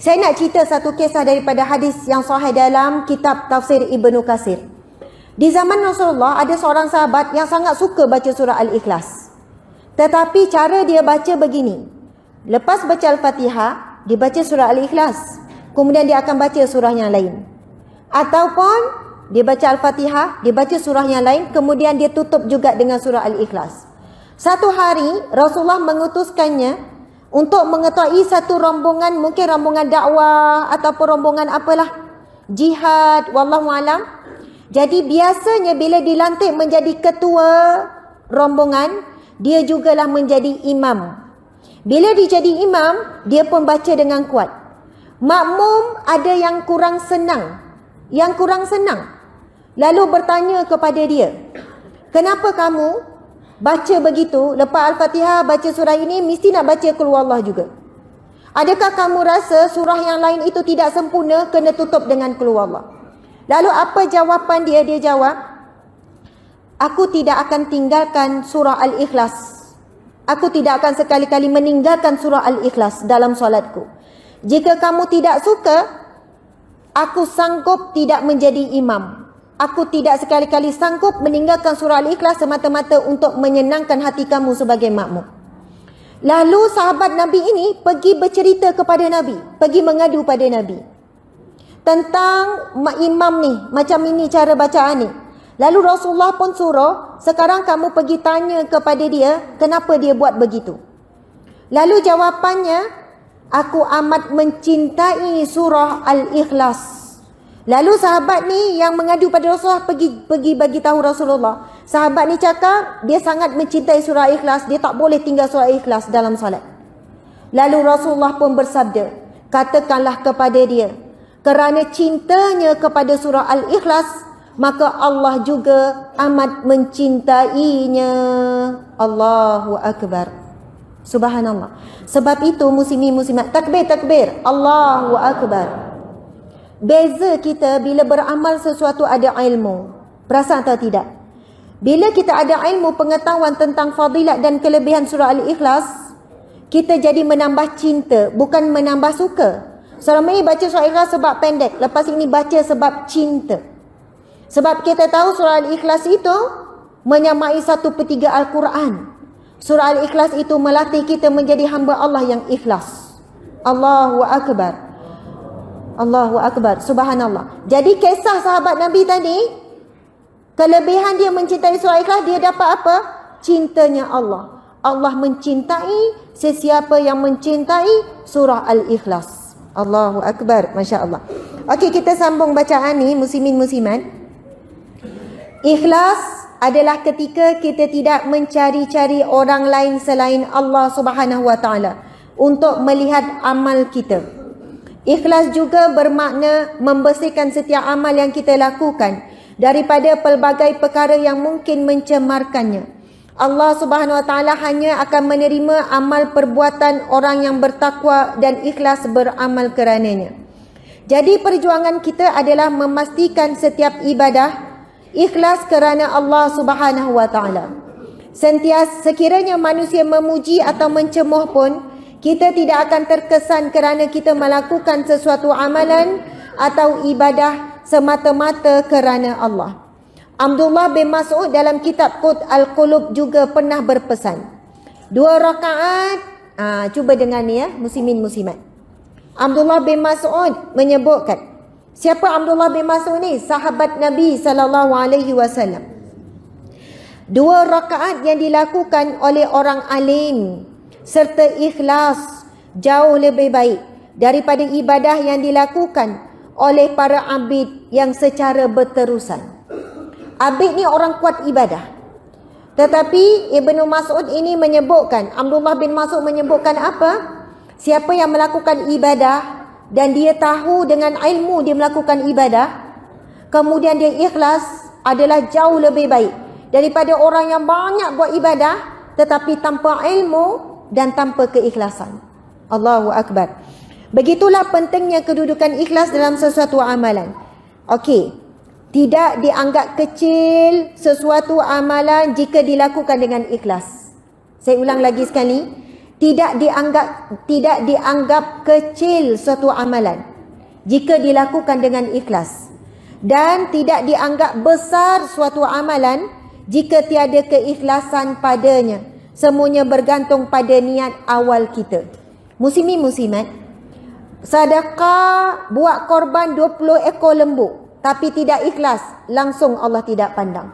Saya nak cerita satu kisah daripada hadis yang sahih dalam kitab tafsir Ibnu Katsir. Di zaman Rasulullah ada seorang sahabat yang sangat suka baca surah Al-Ikhlas. Tetapi cara dia baca begini. Lepas baca Al-Fatihah, dia baca surah Al-Ikhlas. Kemudian dia akan baca surah yang lain. Ataupun dia baca Al-Fatihah, dia baca surah yang lain, kemudian dia tutup juga dengan surah Al-Ikhlas. Satu hari Rasulullah mengutuskannya untuk mengetahui satu rombongan, mungkin rombongan dakwah ataupun rombongan apalah, jihad, wallahu alam. Jadi biasanya bila dilantik menjadi ketua rombongan, dia jugalah menjadi imam. Bila dia jadi imam, dia pun baca dengan kuat. Makmum ada yang kurang senang, lalu bertanya kepada dia, kenapa kamu baca begitu, lepas Al-Fatihah baca surah ini mesti nak baca Qul Huwallah juga? Adakah kamu rasa surah yang lain itu tidak sempurna, kena tutup dengan Qul Huwallah? Lalu apa jawapan dia? Dia jawab, aku tidak akan tinggalkan surah Al-Ikhlas. Aku tidak akan sekali-kali meninggalkan surah Al-Ikhlas dalam solatku. Jika kamu tidak suka, aku sanggup tidak menjadi imam. Aku tidak sekali-kali sanggup meninggalkan surah Al-Ikhlas semata-mata untuk menyenangkan hati kamu sebagai makmum. Lalu sahabat Nabi ini pergi bercerita kepada Nabi, pergi mengadu pada Nabi tentang imam ni, macam ini cara bacaan ni. Lalu Rasulullah pun suruh, sekarang kamu pergi tanya kepada dia, kenapa dia buat begitu. Lalu jawapannya, aku amat mencintai surah Al-Ikhlas. Lalu sahabat ni yang mengadu pada Rasulullah pergi bagi tahu Rasulullah. Sahabat ni cakap dia sangat mencintai surah Ikhlas, dia tak boleh tinggal surah Ikhlas dalam solat. Lalu Rasulullah pun bersabda, katakanlah kepada dia, kerana cintanya kepada surah Al-Ikhlas, maka Allah juga amat mencintainya. Allahu Akbar. Subhanallah. Sebab itu muslimin muslimat, takbir, Allahu Akbar. Beza kita bila beramal sesuatu ada ilmu. Perasan atau tidak? Bila kita ada ilmu pengetahuan tentang fadilat dan kelebihan surah Al-Ikhlas, kita jadi menambah cinta, bukan menambah suka. Selama ini baca surah Al-Ikhlas sebab pendek, lepas ini baca sebab cinta. Sebab kita tahu surah Al-Ikhlas itu menyamai 1/3 Al-Quran. Surah Al-Ikhlas itu melatih kita menjadi hamba Allah yang ikhlas. Allahu Akbar. Allahu Akbar, subhanallah. Jadi kisah sahabat Nabi tadi, kelebihan dia mencintai surah Ikhlas, dia dapat apa? Cintanya Allah. Allah mencintai sesiapa yang mencintai surah Al-Ikhlas. Allahu Akbar, Masya Allah. Okey, kita sambung bacaan ni, muslimin muslimat. Ikhlas adalah ketika kita tidak mencari-cari orang lain selain Allah Subhanahu Wa Taala untuk melihat amal kita. Ikhlas juga bermakna membersihkan setiap amal yang kita lakukan daripada pelbagai perkara yang mungkin mencemarkannya. Allah Subhanahu Wa Taala hanya akan menerima amal perbuatan orang yang bertakwa dan ikhlas beramal kerananya. Jadi perjuangan kita adalah memastikan setiap ibadah ikhlas kerana Allah Subhanahu Wa Taala. Sekiranya manusia memuji atau mencemuh pun, kita tidak akan terkesan kerana kita melakukan sesuatu amalan atau ibadah semata-mata kerana Allah. Abdullah bin Mas'ud dalam kitab Qut Al-Qulub juga pernah berpesan, 2 rakaat, cuba dengar ni ya, muslimin muslimat. Abdullah bin Mas'ud menyebutkan, siapa Abdullah bin Mas'ud ni? Sahabat Nabi SAW. 2 rakaat yang dilakukan oleh orang alim serta ikhlas jauh lebih baik daripada ibadah yang dilakukan oleh para abid yang secara berterusan. Abid ni orang kuat ibadah. Tetapi Ibnu Mas'ud ini menyebutkan, Abdullah bin Mas'ud menyebutkan apa? Siapa yang melakukan ibadah dan dia tahu dengan ilmu dia melakukan ibadah, kemudian dia ikhlas, adalah jauh lebih baik daripada orang yang banyak buat ibadah tetapi tanpa ilmu dan tanpa keikhlasan. Allahu Akbar. Begitulah pentingnya kedudukan ikhlas dalam sesuatu amalan. Okey, tidak dianggap kecil sesuatu amalan jika dilakukan dengan ikhlas. Saya ulang lagi sekali, Tidak dianggap kecil suatu amalan jika dilakukan dengan ikhlas, dan tidak dianggap besar suatu amalan jika tiada keikhlasan padanya. Semuanya bergantung pada niat awal kita. Muslimin muslimat, sedekah buat korban 20 ekor lembu tapi tidak ikhlas, langsung Allah tidak pandang.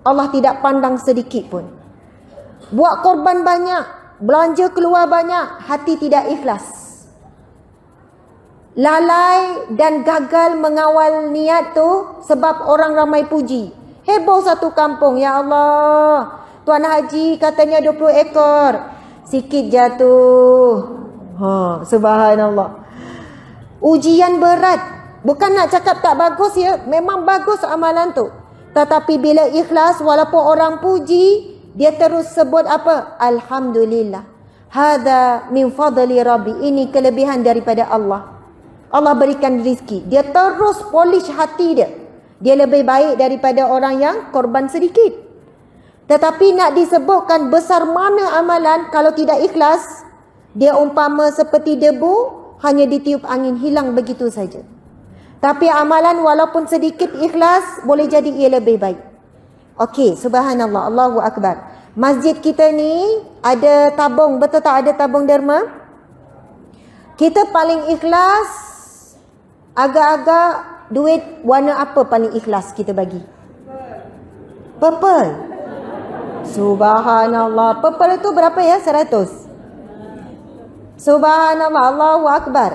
Allah tidak pandang sedikit pun. Buat korban banyak, belanja keluar banyak, hati tidak ikhlas. Lalai dan gagal mengawal niat tu sebab orang ramai puji. Heboh satu kampung, ya Allah, Tuan Haji katanya 20 ekor. Sikit jatuh. Subhanallah. Ujian berat. Bukan nak cakap tak bagus ya, memang bagus amalan tu. Tetapi bila ikhlas, walaupun orang puji, dia terus sebut apa? Alhamdulillah. Hadza min fadli Rabbi. Ini kelebihan daripada Allah. Allah berikan rezeki. Dia terus polish hati dia. Dia lebih baik daripada orang yang korban sedikit. Tetapi nak disebutkan besar mana amalan, kalau tidak ikhlas, dia umpama seperti debu, hanya ditiup angin, hilang begitu saja. Tapi amalan walaupun sedikit ikhlas, boleh jadi ia lebih baik. Okey, subhanallah, Allahu Akbar. Masjid kita ni ada tabung, betul tak ada tabung derma? Kita paling ikhlas, agak-agak duit warna apa paling ikhlas kita bagi? Purple. Subhanallah. Purple itu berapa ya? 100. Subhanallah. Allahu Akbar.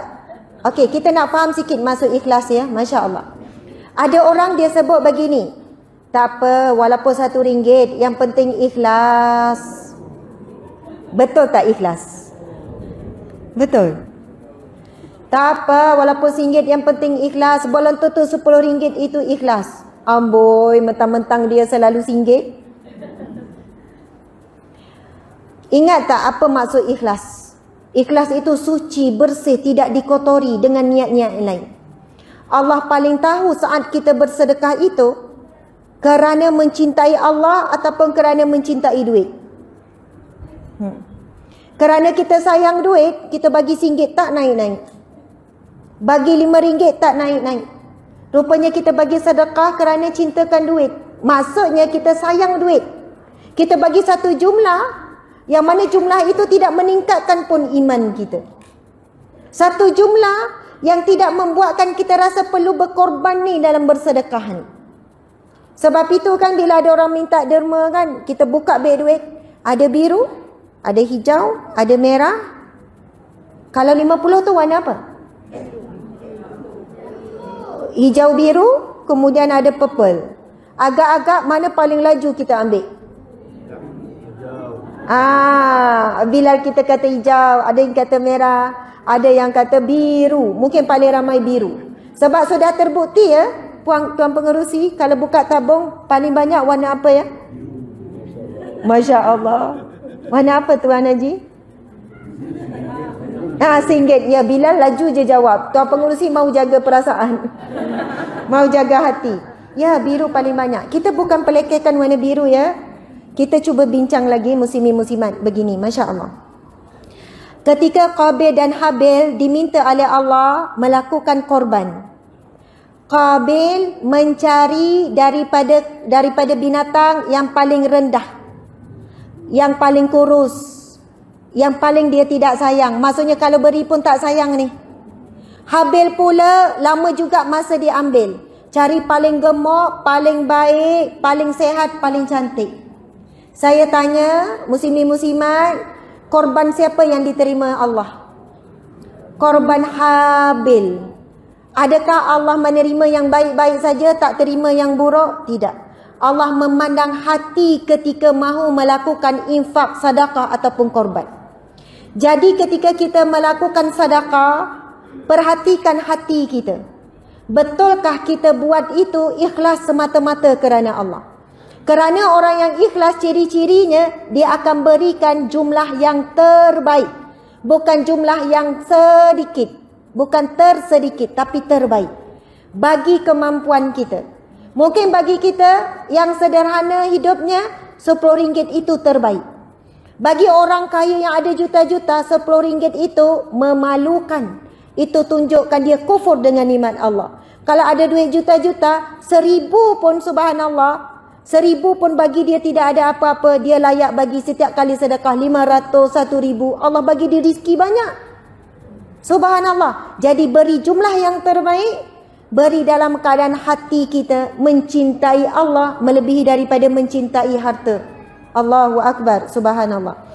Okey, kita nak faham sikit masuk ikhlas ya. Masya Allah. Ada orang dia sebut begini. Tak apa, walaupun RM1, yang penting ikhlas. Betul tak ikhlas? Betul. Tak apa, walaupun RM1, yang penting ikhlas. Belum tentu RM10 itu ikhlas. Amboi, mentang-mentang dia selalu RM1. Ingat tak apa maksud ikhlas? Ikhlas itu suci, bersih, tidak dikotori dengan niat-niat lain. Allah paling tahu saat kita bersedekah itu kerana mencintai Allah ataupun kerana mencintai duit. Kerana kita sayang duit, kita bagi RM1 tak naik-naik. Bagi RM5 tak naik-naik. Rupanya kita bagi sedekah kerana cintakan duit. Maksudnya kita sayang duit. Kita bagi satu jumlah yang mana jumlah itu tidak meningkatkan pun iman kita. Satu jumlah yang tidak membuatkan kita rasa perlu berkorban ni dalam bersedekah ni. Sebab itu kan bila ada orang minta derma kan, kita buka beg duit, ada biru, ada hijau, ada merah. Kalau 50 tu warna apa? Hijau biru, kemudian ada purple. Agak-agak mana paling laju kita ambil? Bila kita kata hijau, ada yang kata merah, ada yang kata biru. Mungkin paling ramai biru. Sebab sudah terbukti ya, Tuan Pengerusi, kalau buka tabung paling banyak warna apa ya? Masya Allah. Warna apa Tuan Haji? RM1. Ya, Bilal laju je jawab. Tuan Pengerusi mau jaga perasaan. Mau jaga hati. Ya, biru paling banyak. Kita bukan pelekehkan warna biru ya. Kita cuba bincang lagi muslimin muslimat begini, Masya Allah. Ketika Qabil dan Habil diminta oleh Allah melakukan korban, Qabil mencari daripada binatang yang paling rendah, yang paling kurus, yang paling dia tidak sayang. Maksudnya kalau beri pun tak sayang ni. Habil pula lama juga masa dia ambil. Cari paling gemuk, paling baik, paling sehat, paling cantik. Saya tanya, muslimin muslimat, korban siapa yang diterima Allah? Korban Habil. Adakah Allah menerima yang baik-baik saja, tak terima yang buruk? Tidak. Allah memandang hati ketika mahu melakukan infak, sedekah ataupun korban. Jadi ketika kita melakukan sedekah, perhatikan hati kita. Betulkah kita buat itu ikhlas semata-mata kerana Allah? Kerana orang yang ikhlas, ciri-cirinya dia akan berikan jumlah yang terbaik. Bukan jumlah yang sedikit. Bukan tersedikit, tapi terbaik. Bagi kemampuan kita. Mungkin bagi kita yang sederhana hidupnya, RM10 itu terbaik. Bagi orang kaya yang ada juta-juta, 10 ringgit itu memalukan. Itu tunjukkan dia kufur dengan nikmat Allah. Kalau ada duit juta-juta, 1000 pun subhanallah, 1000 pun bagi dia tidak ada apa-apa. Dia layak bagi setiap kali sedekah 500, 1000. Allah bagi dia rezeki banyak. Subhanallah. Jadi beri jumlah yang terbaik. Beri dalam keadaan hati kita mencintai Allah melebihi daripada mencintai harta. Allahu Akbar. Subhanallah.